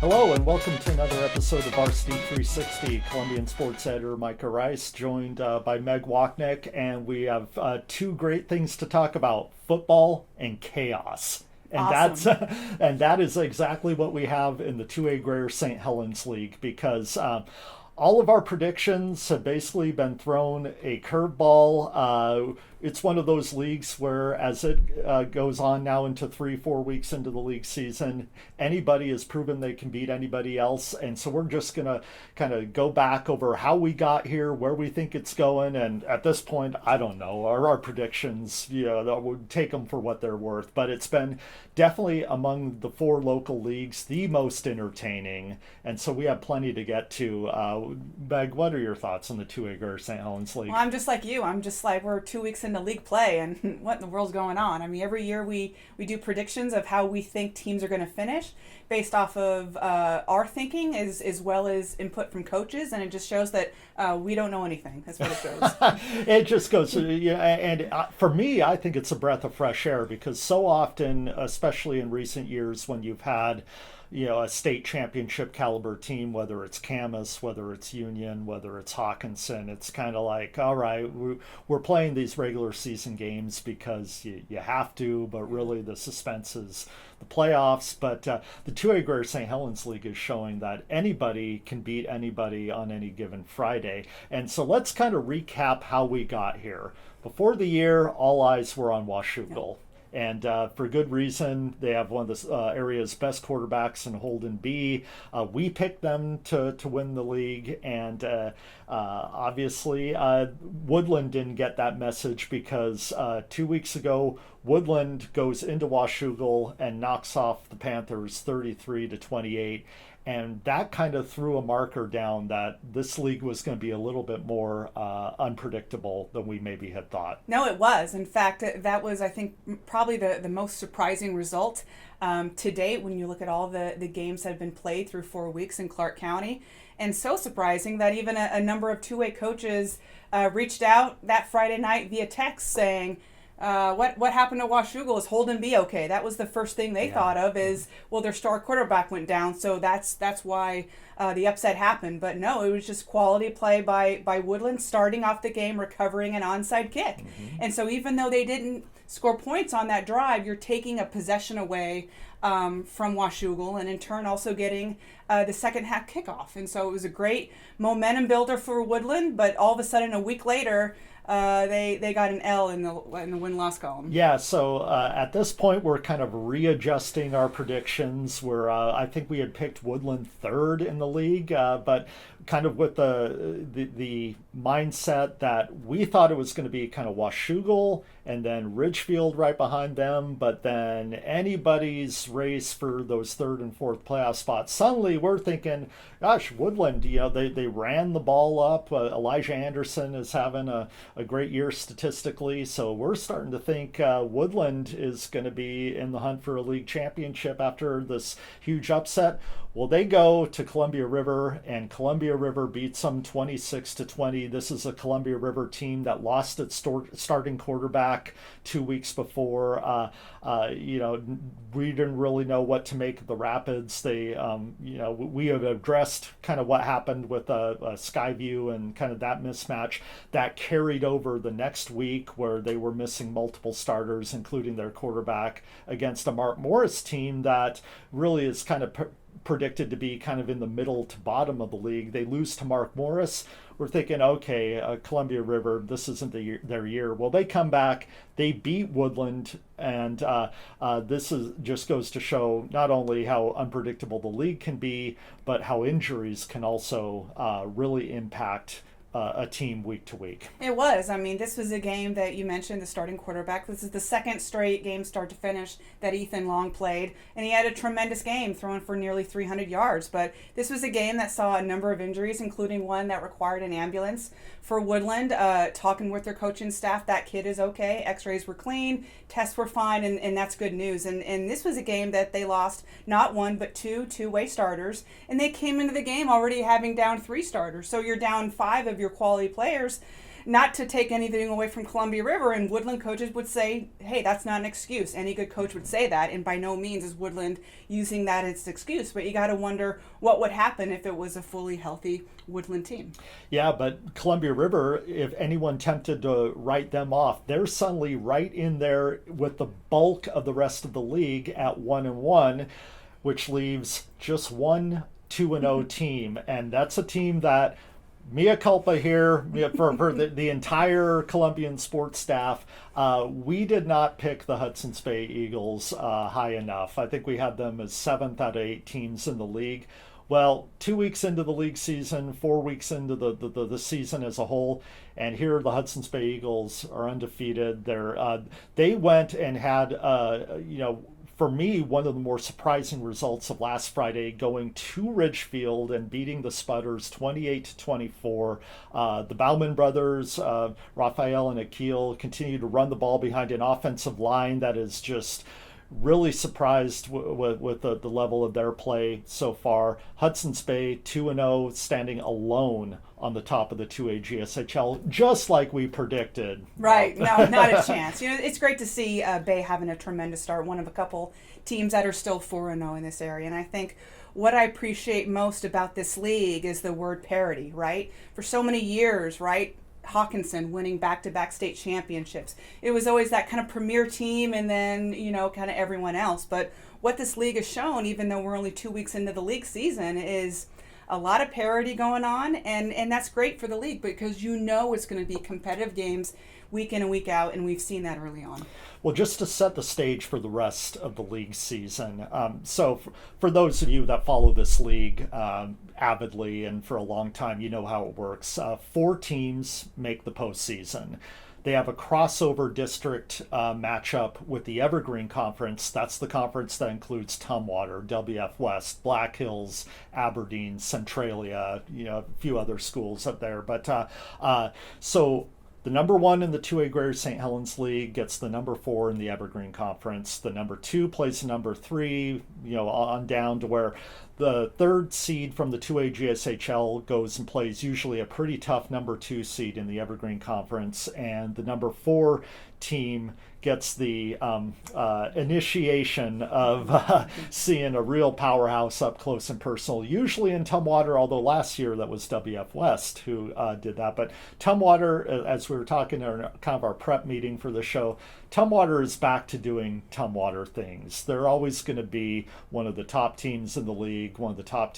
Hello and welcome to another episode of Varsity360. Columbian sports editor Micah Rice, joined by Meg Wochnick, and we have two great things to talk about: football and chaos. And Awesome. that is exactly what we have in the 2A Greater St. Helens League, because all of our predictions have basically been thrown a curveball. It's one of those leagues where, as it goes on now into 3-4 weeks into the league season, anybody has proven they can beat anybody else. And so we're just going to kind of go back over how we got here, where we think it's going. And at this point, I don't know. Our predictions, would take them for what they're worth. But it's been definitely among the four local leagues the most entertaining. And so we have plenty to get to. Meg, what are your thoughts on the 2A Greater St. Helens League? Well, I'm just like you. I'm just like, we're 2 weeks into league play, and what in the world's going on? I mean, every year we do predictions of how we think teams are going to finish based off of our thinking as well as input from coaches, and it just shows that we don't know anything. That's what it shows. It just goes, and for me, I think it's a breath of fresh air, because so often, especially in recent years, when you've had a state championship caliber team, whether it's Camas, whether it's Union, whether it's Hawkinson, it's kind of like, all right, we're playing these regular season games because you have to, but really the suspense is the playoffs. But the 2A Greater St. Helens League is showing that anybody can beat anybody on any given Friday. And so let's kind of recap how we got here. Before the year, all eyes were on Washougal. And for good reason. They have one of the area's best quarterbacks in Holden B. We picked them to win the league, and obviously Woodland didn't get that message, because 2 weeks ago Woodland goes into Washougal and knocks off the Panthers 33-28. And that kind of threw a marker down that this league was going to be a little bit more unpredictable than we maybe had thought. No, it was. In fact, that was, I think, probably the most surprising result to date when you look at all the games that have been played through 4 weeks in Clark County. And so surprising that even a number of two-way coaches reached out that Friday night via text saying, what happened to Washougal? Is Holden B okay? That was the first thing they thought of, is, well, their star quarterback went down, so that's why the upset happened. But no, it was just quality play by Woodland, starting off the game, recovering an onside kick. Mm-hmm. And so even though they didn't score points on that drive, you're taking a possession away from Washougal, and in turn also getting the second half kickoff. And so it was a great momentum builder for Woodland, but all of a sudden a week later, they got an L in the win-loss column. Yeah, so at this point we're kind of readjusting our predictions. I think we had picked Woodland third in the league, but kind of with the mindset that we thought it was going to be kind of Washougal and then Ridgefield right behind them, but then anybody's race for those third and fourth playoff spots. Suddenly we're thinking, gosh, Woodland, they ran the ball up. Elijah Anderson is having a great year statistically, so we're starting to think Woodland is going to be in the hunt for a league championship after this huge upset. Well, they go to Columbia River, and Columbia River beats them 26-20. This is a Columbia River team that lost its starting quarterback 2 weeks before. We didn't really know what to make of the Rapids. We have addressed kind of what happened with Skyview and kind of that mismatch that carried over the next week, where they were missing multiple starters, including their quarterback, against a Mark Morris team that really is kind of predicted to be kind of in the middle to bottom of the league. They lose to Mark Morris. We're thinking, okay, Columbia River, this isn't their year. Well, they come back, they beat Woodland, and this just goes to show not only how unpredictable the league can be, but how injuries can also really impact a team week to week. It was. I mean, this was a game that you mentioned, the starting quarterback. This is the second straight game start to finish that Ethan Long played, and he had a tremendous game, throwing for nearly 300 yards. But this was a game that saw a number of injuries, including one that required an ambulance for Woodland. Talking with their coaching staff, that kid is okay. X-rays were clean, tests were fine, and that's good news. And this was a game that they lost not one, but two-way starters, and they came into the game already having down 3 starters. So you're down 5 of your quality players. Not to take anything away from Columbia River, and Woodland coaches would say, hey, that's not an excuse. Any good coach would say that, and by no means is Woodland using that as an excuse. But you got to wonder what would happen if it was a fully healthy Woodland team. Yeah, but Columbia River, if anyone tempted to write them off, they're suddenly right in there with the bulk of the rest of the league at 1-1, which leaves just one 2-0 team, and that's a team that, mea culpa here for the entire Columbian sports staff. We did not pick the Hudson's Bay Eagles high enough. I think we had them as 7th out of 8 teams in the league. Well, 2 weeks into the league season, 4 weeks into the season as a whole, and here the Hudson's Bay Eagles are undefeated. They went and had for me, one of the more surprising results of last Friday, going to Ridgefield and beating the Spudders 28-24. The Bauman brothers, Raphael and Akil, continue to run the ball behind an offensive line that is just really surprised with the level of their play so far. Hudson's Bay 2-0, standing alone on the top of the 2A GSHL, just like we predicted. Right, no, not a chance. It's great to see Bay having a tremendous start, one of a couple teams that are still 4-0 in this area. And I think what I appreciate most about this league is the word parity, right? For so many years, right? Hawkinson winning back-to-back state championships. It was always that kind of premier team and then, kind of everyone else. But what this league has shown, even though we're only 2 weeks into the league season, is a lot of parity going on, and that's great for the league because it's going to be competitive games week in and week out, and we've seen that early on. Well, just to set the stage for the rest of the league season, so for those of you that follow this league avidly and for a long time, you know how it works. 4 teams make the postseason. They have a crossover district matchup with the Evergreen Conference. That's the conference that includes Tumwater, WF West, Black Hills, Aberdeen, Centralia, a few other schools up there. But so the number 1 in the 2A Greater St. Helens League gets the number 4 in the Evergreen Conference. The number 2 plays the number 3, on down to where the 3rd seed from the 2A GSHL goes and plays usually a pretty tough number 2 seed in the Evergreen Conference, and the number 4 team gets the initiation of seeing a real powerhouse up close and personal, usually in Tumwater, although last year that was WF West who did that. But Tumwater, as we were talking in kind of our prep meeting for the show, Tumwater is back to doing Tumwater things. They're always going to be one of the top teams in the league, one of the top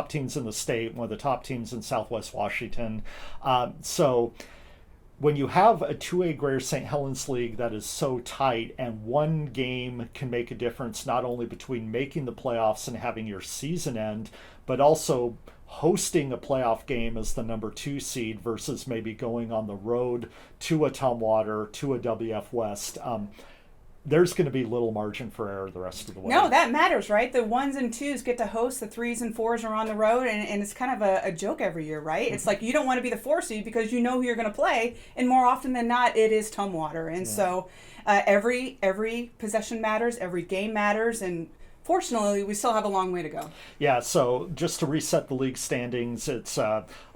teams in the state, one of the top teams in Southwest Washington. So when you have a 2A Greater St. Helens League that is so tight and one game can make a difference not only between making the playoffs and having your season end, but also hosting a playoff game as the number 2 seed versus maybe going on the road to a Tumwater, to a WF West, there's going to be little margin for error the rest of the way. No, that matters, right? The 1s and 2s get to host, the 3s and 4s are on the road, and it's kind of a joke every year, right? It's like you don't want to be the 4 seed because you know who you're going to play, and more often than not, it is Tumwater. And so every possession matters, every game matters, and fortunately, we still have a long way to go. Yeah, so just to reset the league standings, it's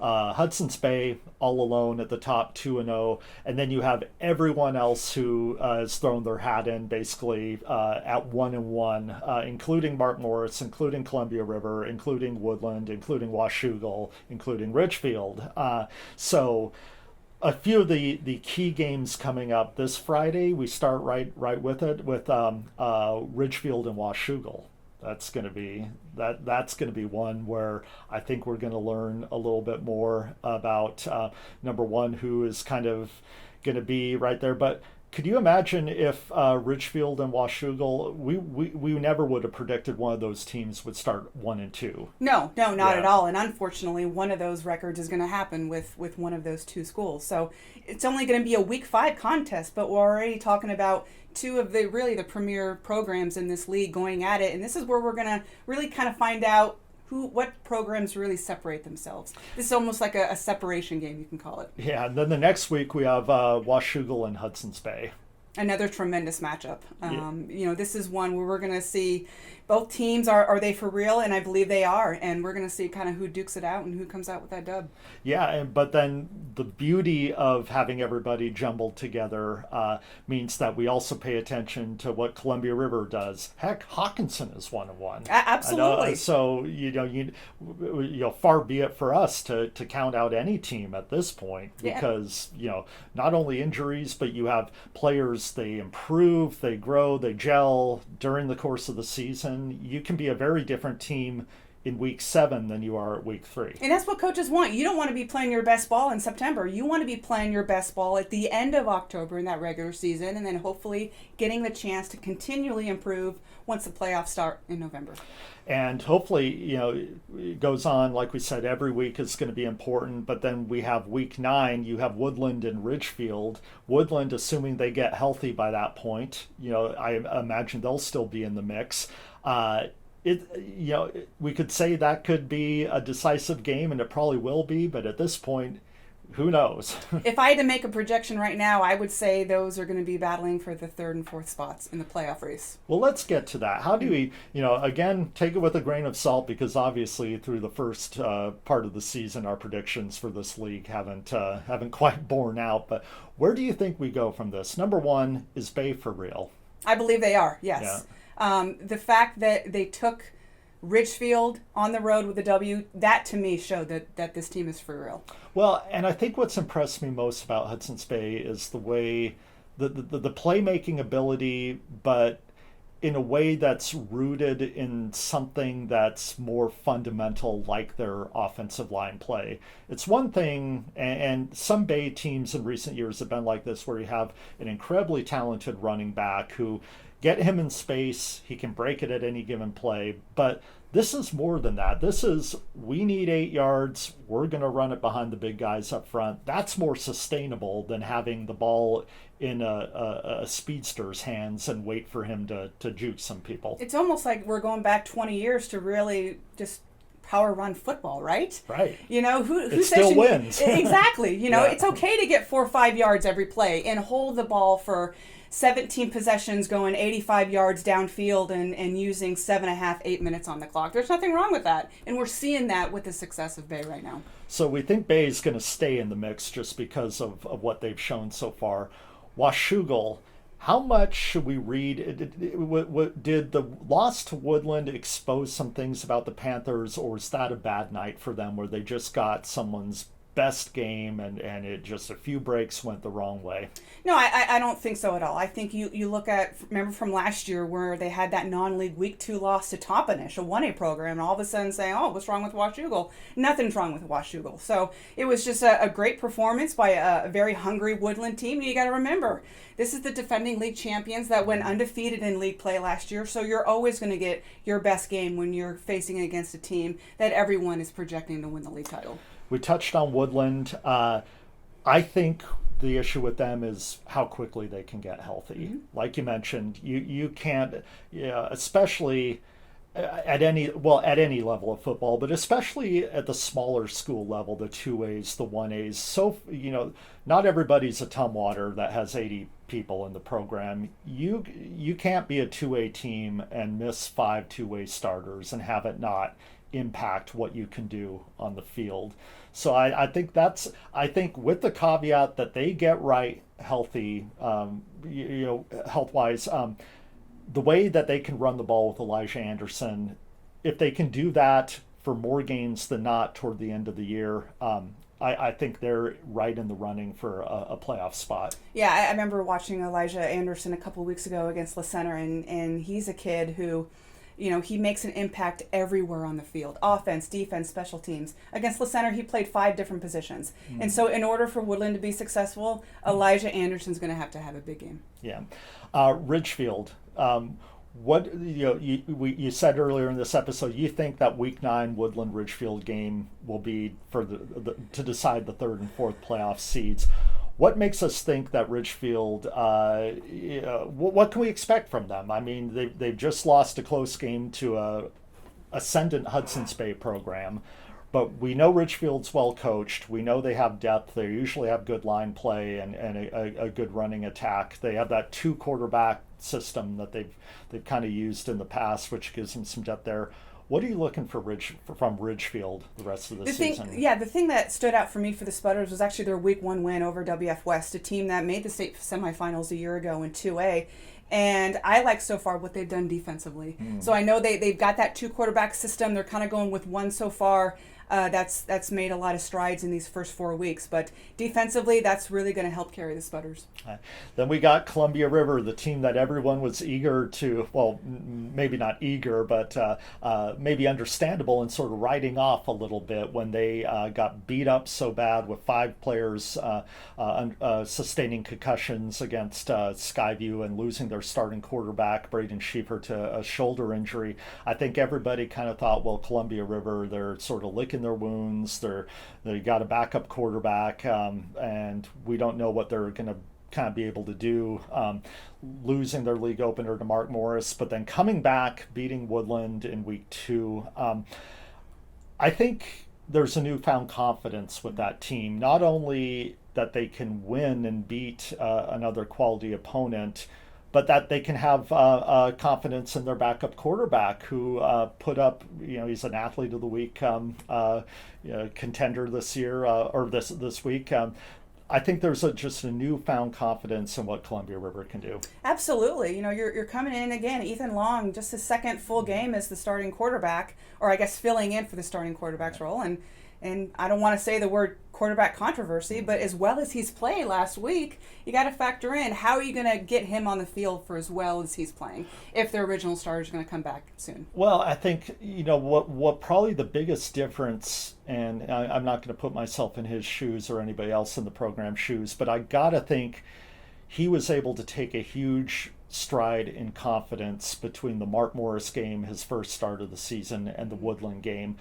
Hudson's Bay all alone at the top 2-0, and then you have everyone else who has thrown their hat in basically at 1-1, including Mark Morris, including Columbia River, including Woodland, including Washougal, including Ridgefield. So a few of the key games coming up this Friday. We start right with it with Ridgefield and Washougal. That's going to be one where I think we're going to learn a little bit more about number 1, who is kind of going to be right there. But could you imagine if Ridgefield and Washougal, we never would have predicted one of those teams would start 1 and 2. No, not at all. And unfortunately, one of those records is going to happen with one of those 2 schools. So it's only going to be a week 5 contest, but we're already talking about 2 of the premier programs in this league going at it. And this is where we're going to really kind of find out what programs really separate themselves. This is almost like a separation game, you can call it. Yeah, and then the next week we have Washougal and Hudson's Bay. Another tremendous matchup. This is one where we're going to see both teams are they for real, and I believe they are, and we're going to see kind of who dukes it out and who comes out with that dub. Yeah, but then the beauty of having everybody jumbled together means that we also pay attention to what Columbia River does. Heck, Hawkinson is 1-1. Absolutely. So far be it for us to count out any team at this point, because not only injuries, but you have players, they improve, they grow, they gel during the course of the season. You can be a very different team in week 7 than you are at week 3. And that's what coaches want. You don't want to be playing your best ball in September. You want to be playing your best ball at the end of October in that regular season, and then hopefully getting the chance to continually improve once the playoffs start in November. And hopefully, it goes on, like we said, every week is going to be important. But then we have week 9, you have Woodland and Ridgefield. Woodland, assuming they get healthy by that point, I imagine they'll still be in the mix. We could say that could be a decisive game, and it probably will be, but at this point, who knows? If I had to make a projection right now, I would say those are going to be battling for the 3rd and 4th spots in the playoff race. Well, let's get to that. How do we, again, take it with a grain of salt, because obviously through the first part of the season, our predictions for this league haven't quite borne out. But where do you think we go from this? Number 1, is Bay for real? I believe they are, yes. Yeah. The fact that they took Ridgefield on the road with a W, that to me showed that this team is for real. Well, and I think what's impressed me most about Hudson's Bay is the way, the playmaking ability, but in a way that's rooted in something that's more fundamental, like their offensive line play. It's one thing, and some Bay teams in recent years have been like this, where you have an incredibly talented running back who, get him in space, he can break it at any given play. But this is more than that. This is, we need 8 yards, we're going to run it behind the big guys up front. That's more sustainable than having the ball in a speedster's hands and wait for him to juke some people. It's almost like we're going back 20 years to really just power run football, right? Right. Who it says still wins. Exactly. It's okay to get 4 or 5 yards every play and hold the ball for 17 possessions, going 85 yards downfield and using 7.5, 8 minutes on the clock. There's nothing wrong with that. And we're seeing that with the success of Bay right now. So we think Bay is going to stay in the mix just because of what they've shown so far. Washougal, how much should we read? Did the loss to Woodland expose some things about the Panthers, or is that a bad night for them where they just got someone's best game and it just a few breaks went the wrong way? No, I don't think so at all. I think you look at, remember from last year where they had that non-league week 2 loss to Toppenish, a 1A program, and all of a sudden saying, oh, what's wrong with Washougal? Nothing's wrong with Washougal. So it was just a great performance by a very hungry Woodland team. You got to remember, this is the defending league champions that went undefeated in league play last year, so you're always going to get your best game when you're facing against a team that everyone is projecting to win the league title. We touched on Woodland. I think the issue with them is how quickly they can get healthy. Mm-hmm. Like you mentioned, you can't, especially at any level of football, but especially at the smaller school level, the 2As, the 1As. So, not everybody's a Tumwater that has 80 people in the program. You can't be a 2A team and miss 5 2A starters and have it not impact what you can do on the field. So I think with the caveat that they get right healthy, health-wise, the way that they can run the ball with Elijah Anderson, if they can do that for more games than not toward the end of the year, I think they're right in the running for a playoff spot. Yeah, I remember watching Elijah Anderson a couple of weeks ago against La Center, and he's a kid who, he makes an impact everywhere on the field. Offense, defense, special teams. Against La Center, he played 5 different positions. Mm. And so in order for Woodland to be successful, Elijah Anderson's going to have a big game. Yeah. Ridgefield, what you said earlier in this episode, you think that week 9 Woodland Ridgefield game will be for to decide the 3rd and 4th playoff seeds. What makes us think that Ridgefield, what can we expect from them? I mean, they've just lost a close game to a ascendant Hudson's Bay program. But we know Ridgefield's well coached. We know they have depth. They usually have good line play and a good running attack. They have that two quarterback system that they've kind of used in the past, which gives them some depth there. What are you looking for from Ridgefield the rest of the season? The thing that stood out for me for the Spudders was actually their Week 1 win over WF West, a team that made the state semifinals a year ago in 2A. And I like so far what they've done defensively. So I know they've got that two quarterback system. They're kind of going with one so far. That's made a lot of strides in these first 4 weeks. But defensively, that's really going to help carry the Spudders. Then we got Columbia River, the team that everyone was eager to, well, maybe not eager, but maybe understandable and sort of riding off a little bit when they got beat up so bad with 5 players sustaining concussions against Skyview and losing their starting quarterback, Braden Schiefer, to a shoulder injury. I think everybody kind of thought, well, Columbia River, they're sort of licking their wounds. They got a backup quarterback, and we don't know what they're going to kind of be able to do, losing their league opener to Mark Morris, but then coming back, beating Woodland in week 2. I think there's a newfound confidence with that team, not only that they can win and beat another quality opponent, but that they can have confidence in their backup quarterback who put up, he's an athlete of the week contender this year or this week. I think there's just a newfound confidence in what Columbia River can do. Absolutely. You're coming in again, Ethan Long, just his second full game as the starting quarterback, or I guess filling in for the starting quarterback's role. And I don't want to say the word quarterback controversy, but as well as he's played last week, you got to factor in how are you going to get him on the field for as well as he's playing if their original starter is going to come back soon. Well, I think what probably the biggest difference, and I'm not going to put myself in his shoes or anybody else in the program's shoes, but I got to think he was able to take a huge stride in confidence between the Mark Morris game, his first start of the season, and the Woodland game,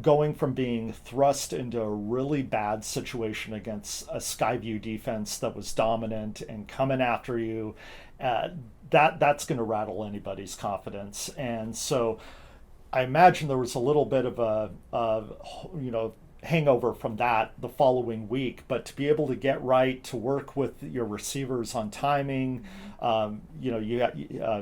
going from being thrust into a really bad situation against a Skyview defense that was dominant and coming after you. That's going to rattle anybody's confidence. And so I imagine there was a little bit of a hangover from that the following week, but to be able to get right, to work with your receivers on timing, you got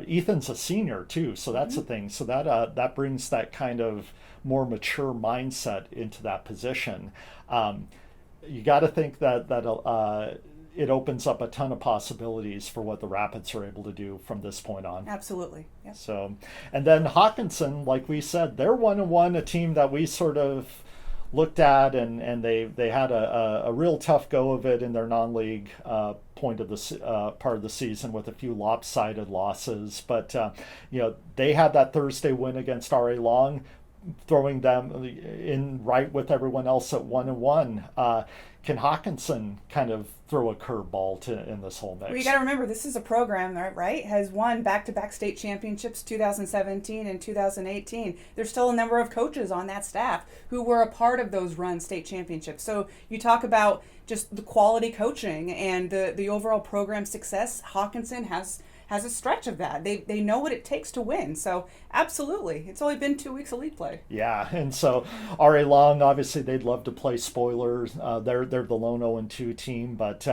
Ethan's a senior too, so that's the thing. So that brings that kind of more mature mindset into that position. You got to think that it opens up a ton of possibilities for what the Rapids are able to do from this point on. Absolutely. Yep. So, and then Hawkinson, like we said, they're 1-1, a team that we sort of looked at, and they had a real tough go of it in their non-league point of the part of the season with a few lopsided losses. But they had that Thursday win against R.A. Long, throwing them in right with everyone else at 1-1. Can Hawkinson kind of throw a curveball in this whole mix? Well, you got to remember, this is a program that, right, has won back-to-back state championships 2017 and 2018. There's still a number of coaches on that staff who were a part of those run state championships. So you talk about just the quality coaching and the overall program success. Hawkinson has a stretch of that. They know what it takes to win. So absolutely. It's only been 2 weeks of league play. Yeah, and so R.A. Long, obviously they'd love to play spoilers. They're the lone 0-2 team, but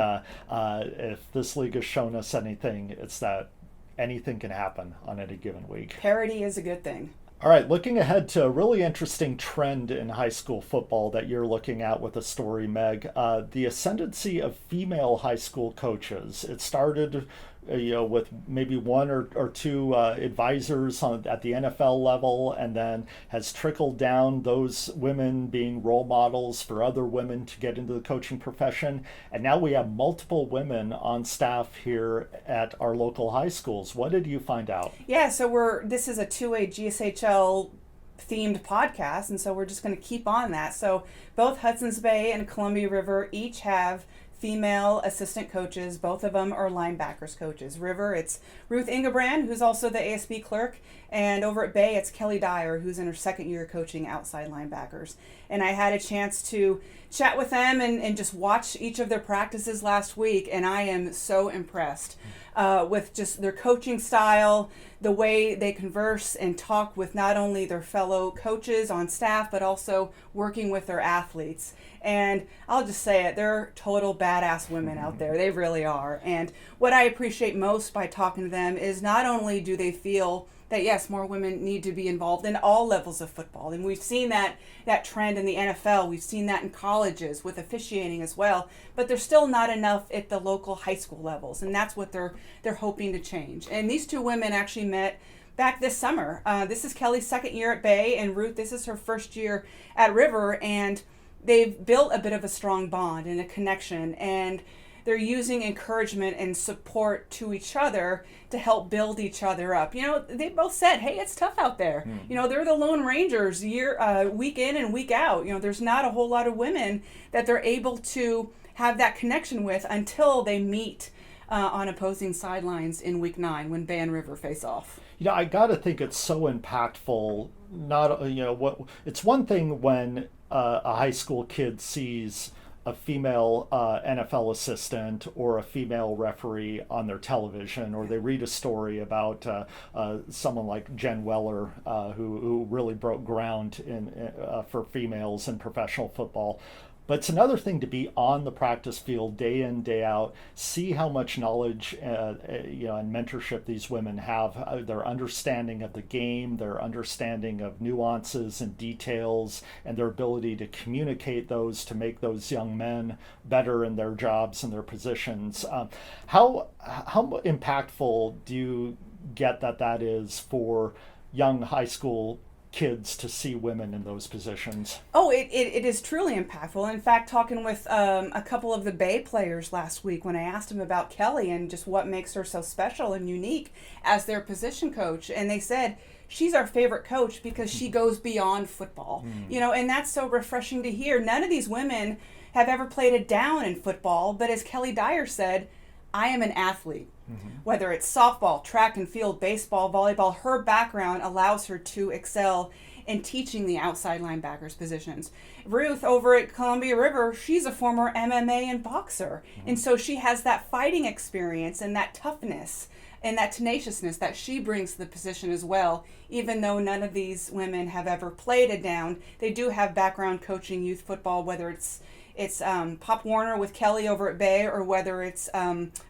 if this league has shown us anything, it's that anything can happen on any given week. Parity is a good thing. All right, looking ahead to a really interesting trend in high school football that you're looking at with a story, Meg, the ascendancy of female high school coaches. It started with maybe one or two advisors at the NFL level, and then has trickled down, those women being role models for other women to get into the coaching profession. And now we have multiple women on staff here at our local high schools. What did you find out? Yeah, so this is a 2A GSHL themed podcast, and so we're just going to keep on that. So both Hudson's Bay and Columbia River each have female assistant coaches. Both of them are linebackers coaches. River, it's Ruth Ingebrand, who's also the ASB clerk, and over at Bay, it's Kelly Dyer, who's in her second year coaching outside linebackers. And I had a chance to chat with them and just watch each of their practices last week, and I am so impressed with just their coaching style, the way they converse and talk with not only their fellow coaches on staff, but also working with their athletes. And I'll just say it, they're total badass women out there. They really are. And what I appreciate most by talking to them is not only do they feel that, yes, more women need to be involved in all levels of football. And we've seen that trend in the NFL. We've seen that in colleges with officiating as well. But there's still not enough at the local high school levels. And that's what they're hoping to change. And these two women actually met back this summer. This is Kelly's second year at Bay, and Ruth, this is her first year at River. And they've built a bit of a strong bond and a connection. And they're using encouragement and support to each other to help build each other up. You know, they both said, hey, it's tough out there. You know, they're the Lone Rangers week in and week out. You know, there's not a whole lot of women that they're able to have that connection with until they meet on opposing sidelines in week 9 when Bay and River face off. You know, I got to think it's so impactful. It's one thing when a high school kid sees a female NFL assistant or a female referee on their television, or they read a story about someone like Jen Weller, who really broke ground for females in professional football. But it's another thing to be on the practice field day in, day out, see how much knowledge and mentorship these women have, their understanding of the game, their understanding of nuances and details, and their ability to communicate those to make those young men better in their jobs and their positions. How impactful do you get that is for young high school kids to see women in those positions? Oh, it is truly impactful. In fact, talking with a couple of the Bay players last week, when I asked them about Kelly and just what makes her so special and unique as their position coach, and they said, she's our favorite coach because she goes beyond football. You know, and that's so refreshing to hear. None of these women have ever played a down in football, but as Kelly Dyer said, I am an athlete. Whether it's softball, track and field, baseball, volleyball, her background allows her to excel in teaching the outside linebackers positions. Ruth over at Columbia River, she's a former MMA and boxer. And so she has that fighting experience and that toughness and that tenaciousness that she brings to the position as well. Even though none of these women have ever played a down, they do have background coaching youth football, whether it's Pop Warner with Kelly over at Bay, or whether it's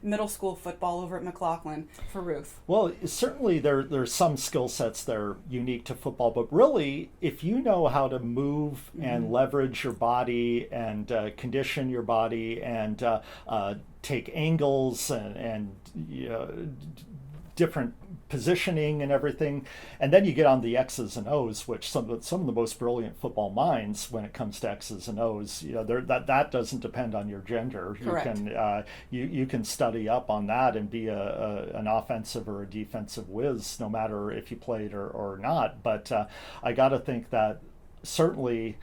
middle school football over at McLaughlin for Ruth. Well, certainly there's some skill sets that are unique to football, but really, if you know how to move and leverage your body and condition your body and take angles and different positioning and everything, and then you get on the X's and O's, which some of the most brilliant football minds, when it comes to X's and O's, that doesn't depend on your gender. Correct. You can study up on that and be an offensive or a defensive whiz, no matter if you played or not. But I got to think that certainly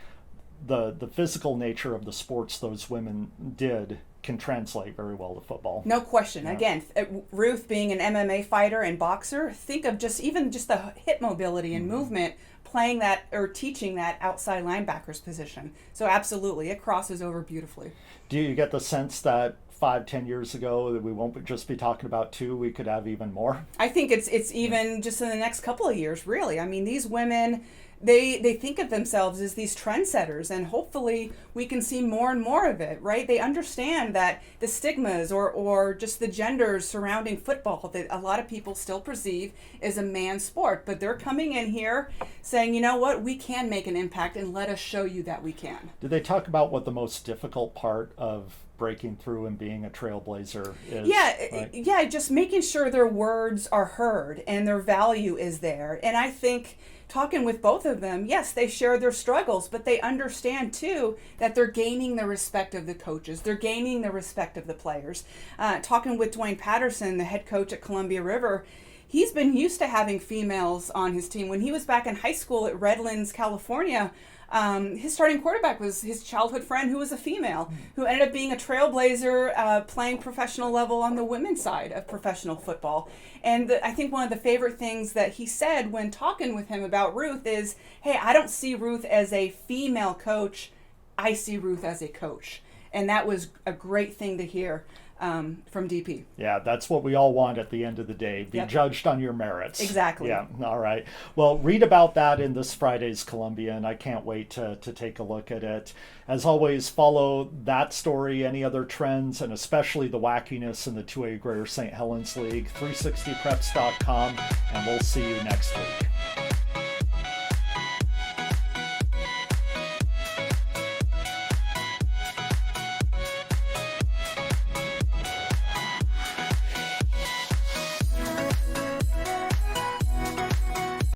the physical nature of the sports those women did can translate very well to football. No question. Yeah. Again, Ruth being an MMA fighter and boxer, think of just the hip mobility and movement, playing that or teaching that outside linebacker's position. So absolutely, it crosses over beautifully. Do you get the sense that 5-10 years ago that we won't just be talking about 2, we could have even more? I think it's even just in the next couple of years, really. I mean, these women, they think of themselves as these trendsetters, and hopefully we can see more and more of it, right? They understand that the stigmas or just the genders surrounding football that a lot of people still perceive as a man's sport, but they're coming in here saying, you know what, we can make an impact, and let us show you that we can. Did they talk about what the most difficult part of breaking through and being a trailblazer is? Yeah, just making sure their words are heard and their value is there. And I think talking with both of them, yes, they share their struggles, but they understand too that they're gaining the respect of the coaches. They're gaining the respect of the players. Talking with Dwayne Patterson, the head coach at Columbia River, he's been used to having females on his team. When he was back in high school at Redlands, California, his starting quarterback was his childhood friend who was a female, who ended up being a trailblazer, playing professional level on the women's side of professional football. And I think one of the favorite things that he said when talking with him about Ruth is, hey, I don't see Ruth as a female coach. I see Ruth as a coach. And that was a great thing to hear from DP. Yeah, that's what we all want at the end of the day. Be judged on your merits. Exactly. Yeah, all right. Well, read about that in this Friday's Columbian. I can't wait to take a look at it. As always, follow that story, any other trends, and especially the wackiness in the 2A Greater St. Helens League, 360preps.com, and we'll see you next week.